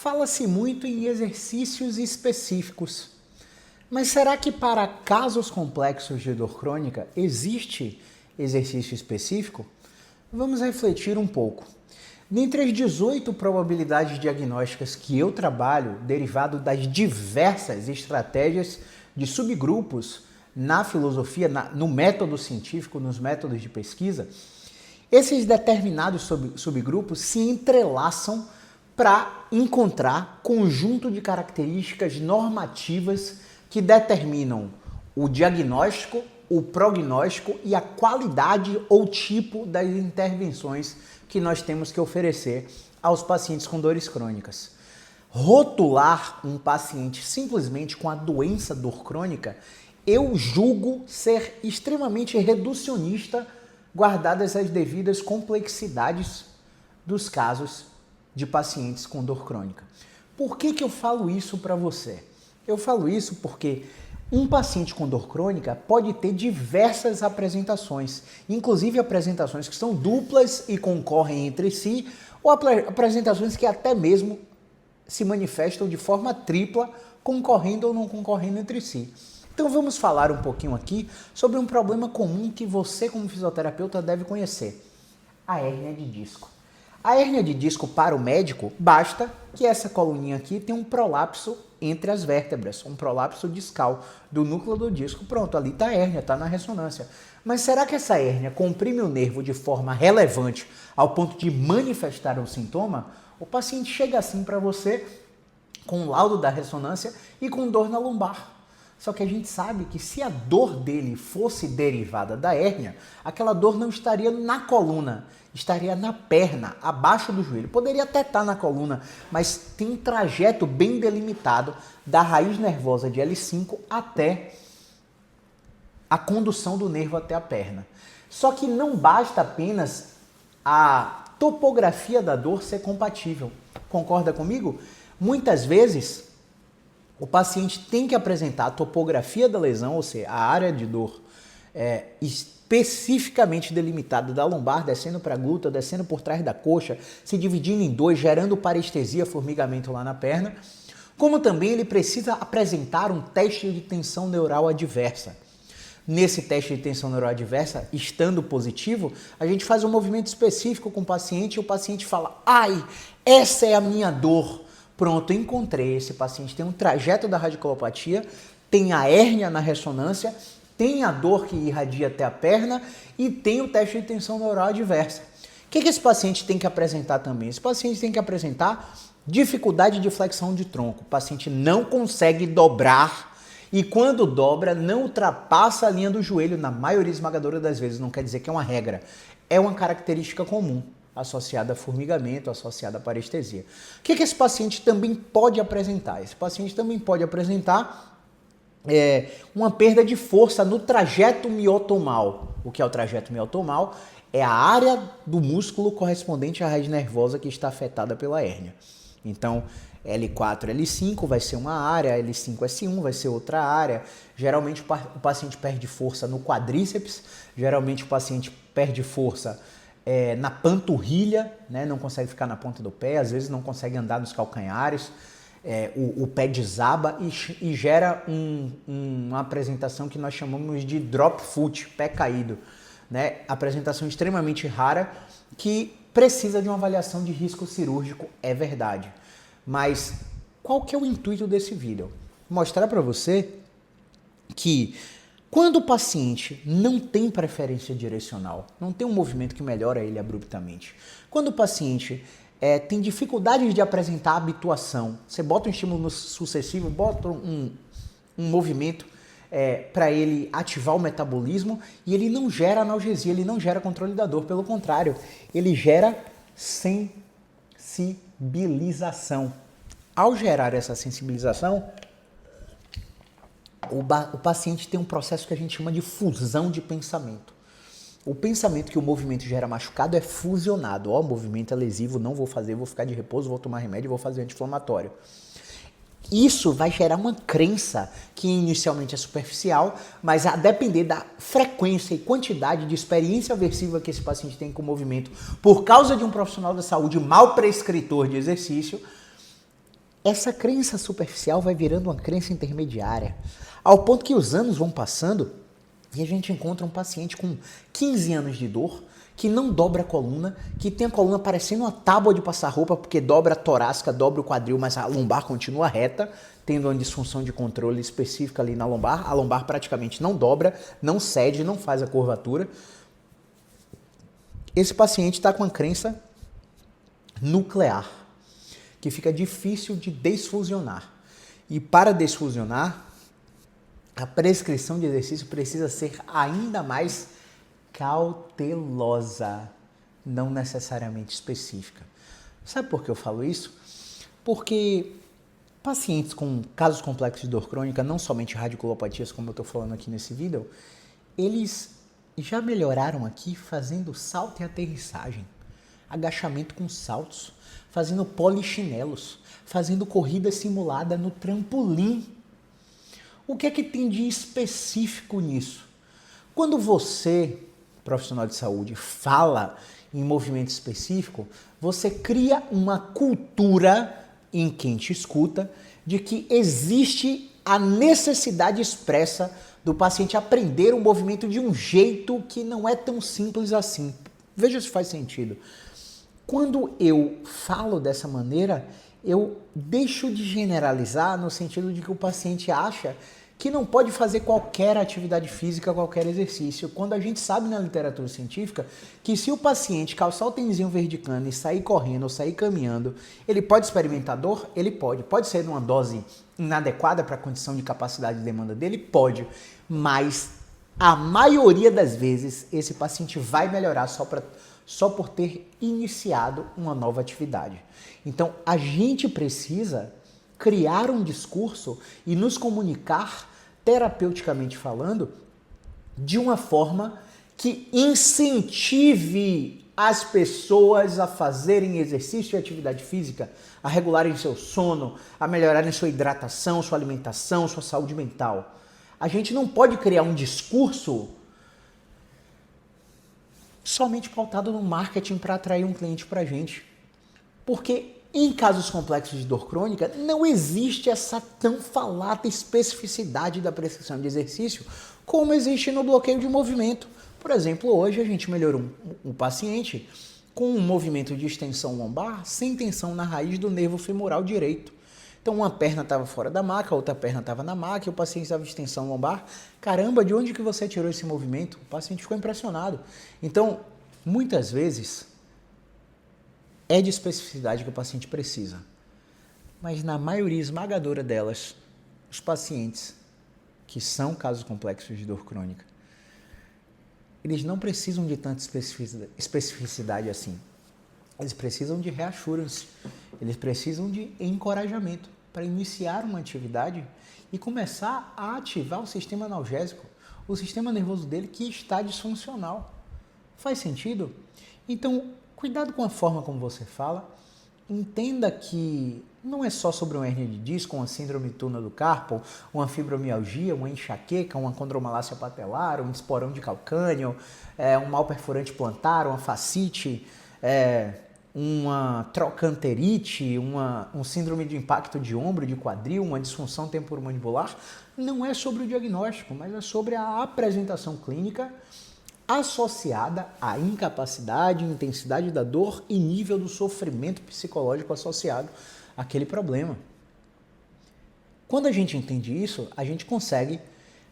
Fala-se muito em exercícios específicos, mas será que para casos complexos de dor crônica existe exercício específico? Vamos refletir um pouco. Dentre as 18 probabilidades diagnósticas que eu trabalho, derivado das diversas estratégias de subgrupos na filosofia, no método científico, nos métodos de pesquisa, esses determinados subgrupos se entrelaçam para encontrar conjunto de características normativas que determinam o diagnóstico, o prognóstico e a qualidade ou tipo das intervenções que nós temos que oferecer aos pacientes com dores crônicas. Rotular um paciente simplesmente com a doença dor crônica, eu julgo ser extremamente reducionista, guardadas as devidas complexidades dos casos de pacientes com dor crônica. Por que eu falo isso para você? Eu falo isso porque um paciente com dor crônica pode ter diversas apresentações, inclusive apresentações que são duplas e concorrem entre si, ou apresentações que até mesmo se manifestam de forma tripla, concorrendo ou não concorrendo entre si. Então vamos falar um pouquinho aqui sobre um problema comum que você, como fisioterapeuta, deve conhecer: a hérnia de disco. A hérnia de disco, para o médico, basta que essa coluninha aqui tenha um prolapso entre as vértebras, um prolapso discal do núcleo do disco. Pronto, ali está a hérnia, está na ressonância. Mas será que essa hérnia comprime o nervo de forma relevante ao ponto de manifestar um sintoma? O paciente chega assim para você com o laudo da ressonância e com dor na lombar. Só que a gente sabe que se a dor dele fosse derivada da hérnia, aquela dor não estaria na coluna, estaria na perna, abaixo do joelho. Poderia até estar na coluna, mas tem um trajeto bem delimitado da raiz nervosa de L5 até a condução do nervo até a perna. Só que não basta apenas a topografia da dor ser compatível. Concorda comigo? Muitas vezes o paciente tem que apresentar a topografia da lesão, ou seja, a área de dor especificamente delimitada da lombar, descendo para a glútea, descendo por trás da coxa, se dividindo em dois, gerando parestesia, formigamento lá na perna, como também ele precisa apresentar um teste de tensão neural adversa. Nesse teste de tensão neural adversa, estando positivo, a gente faz um movimento específico com o paciente e o paciente fala: ai, essa é a minha dor. Pronto, encontrei. Esse paciente tem um trajeto da radiculopatia, tem a hérnia na ressonância, tem a dor que irradia até a perna e tem o teste de tensão neural adversa. O que esse paciente tem que apresentar também? Esse paciente tem que apresentar dificuldade de flexão de tronco. O paciente não consegue dobrar e quando dobra não ultrapassa a linha do joelho, na maioria esmagadora das vezes. Não quer dizer que é uma regra, é uma característica comum, associada a formigamento, associada a parestesia. O que esse paciente também pode apresentar? Esse paciente também pode apresentar uma perda de força no trajeto miotomal. O que é o trajeto miotomal? É a área do músculo correspondente à raiz nervosa que está afetada pela hérnia. Então, L4, L5 vai ser uma área, L5, S1 vai ser outra área. Geralmente o paciente perde força no quadríceps, geralmente o paciente perde força na panturrilha, né? Não consegue ficar na ponta do pé, às vezes não consegue andar nos calcanhares, o pé desaba e gera uma apresentação que nós chamamos de drop foot, pé caído, né? Apresentação extremamente rara que precisa de uma avaliação de risco cirúrgico, é verdade. Mas qual que é o intuito desse vídeo? Mostrar para você que quando o paciente não tem preferência direcional, não tem um movimento que melhora ele abruptamente, quando o paciente tem dificuldades de apresentar habituação, você bota um estímulo sucessivo, bota um movimento para ele ativar o metabolismo e ele não gera analgesia, ele não gera controle da dor, pelo contrário, ele gera sensibilização. Ao gerar essa sensibilização, o paciente tem um processo que a gente chama de fusão de pensamento. O pensamento que o movimento gera machucado é fusionado. O movimento é lesivo, não vou fazer, vou ficar de repouso, vou tomar remédio, vou fazer anti-inflamatório. Isso vai gerar uma crença que inicialmente é superficial, mas a depender da frequência e quantidade de experiência aversiva que esse paciente tem com o movimento, por causa de um profissional da saúde mal prescritor de exercício, essa crença superficial vai virando uma crença intermediária, ao ponto que os anos vão passando e a gente encontra um paciente com 15 anos de dor, que não dobra a coluna, que tem a coluna parecendo uma tábua de passar roupa, porque dobra a torácica, dobra o quadril, mas a lombar continua reta, tendo uma disfunção de controle específica ali na lombar. A lombar praticamente não dobra, não cede, não faz a curvatura. Esse paciente está com uma crença nuclear, que fica difícil de desfusionar. E para desfusionar, a prescrição de exercício precisa ser ainda mais cautelosa, não necessariamente específica. Sabe por que eu falo isso? Porque pacientes com casos complexos de dor crônica, não somente radiculopatias, como eu estou falando aqui nesse vídeo, eles já melhoraram aqui fazendo salto e aterrissagem, agachamento com saltos, fazendo polichinelos, fazendo corrida simulada no trampolim. O que é que tem de específico nisso? Quando você, profissional de saúde, fala em movimento específico, você cria uma cultura em quem te escuta de que existe a necessidade expressa do paciente aprender o movimento de um jeito que não é tão simples assim. Veja se faz sentido. Quando eu falo dessa maneira, eu deixo de generalizar no sentido de que o paciente acha que não pode fazer qualquer atividade física, qualquer exercício, quando a gente sabe na literatura científica que se o paciente calçar o tênisinho verdicando e sair correndo ou sair caminhando, ele pode experimentar dor? Ele pode. Pode ser numa dose inadequada para a condição de capacidade de demanda dele? Pode. Mas a maioria das vezes esse paciente vai melhorar só por ter iniciado uma nova atividade. Então a gente precisa criar um discurso e nos comunicar terapeuticamente falando, de uma forma que incentive as pessoas a fazerem exercício e atividade física, a regularem seu sono, a melhorarem sua hidratação, sua alimentação, sua saúde mental. A gente não pode criar um discurso somente pautado no marketing para atrair um cliente para a gente. Porque em casos complexos de dor crônica, não existe essa tão falada especificidade da prescrição de exercício como existe no bloqueio de movimento. Por exemplo, hoje a gente melhorou um paciente com um movimento de extensão lombar sem tensão na raiz do nervo femoral direito. Então uma perna estava fora da maca, a outra perna estava na maca, e o paciente estava em extensão lombar. Caramba, de onde que você tirou esse movimento? O paciente ficou impressionado. Então, muitas vezes, é de especificidade que o paciente precisa. Mas na maioria esmagadora delas, os pacientes que são casos complexos de dor crônica, eles não precisam de tanta especificidade assim. Eles precisam de reassurance, eles precisam de encorajamento para iniciar uma atividade e começar a ativar o sistema analgésico, o sistema nervoso dele que está disfuncional. Faz sentido? Então, cuidado com a forma como você fala. Entenda que não é só sobre uma hérnia de disco, uma síndrome turna do carpo, uma fibromialgia, uma enxaqueca, uma condromalácia patelar, um esporão de calcânio, um mal perfurante plantar, uma fascite, uma trocanterite, um síndrome de impacto de ombro, de quadril, uma disfunção temporomandibular. Não é sobre o diagnóstico, mas é sobre a apresentação clínica associada à incapacidade, intensidade da dor e nível do sofrimento psicológico associado àquele problema. Quando a gente entende isso, a gente consegue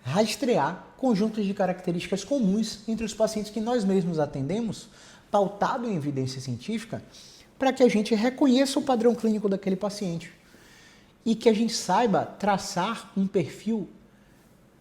rastrear conjuntos de características comuns entre os pacientes que nós mesmos atendemos, pautado em evidência científica, para que a gente reconheça o padrão clínico daquele paciente e que a gente saiba traçar um perfil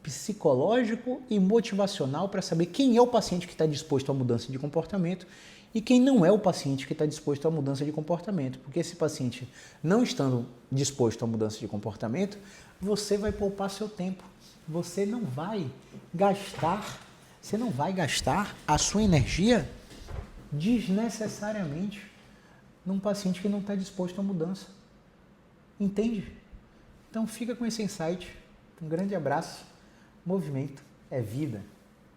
psicológico e motivacional para saber quem é o paciente que está disposto à mudança de comportamento e quem não é o paciente que está disposto à mudança de comportamento. Porque esse paciente não estando disposto à mudança de comportamento, você vai poupar seu tempo. Você não vai gastar a sua energia desnecessariamente num paciente que não está disposto à mudança. Entende? Então fica com esse insight. Um grande abraço. Movimento é vida.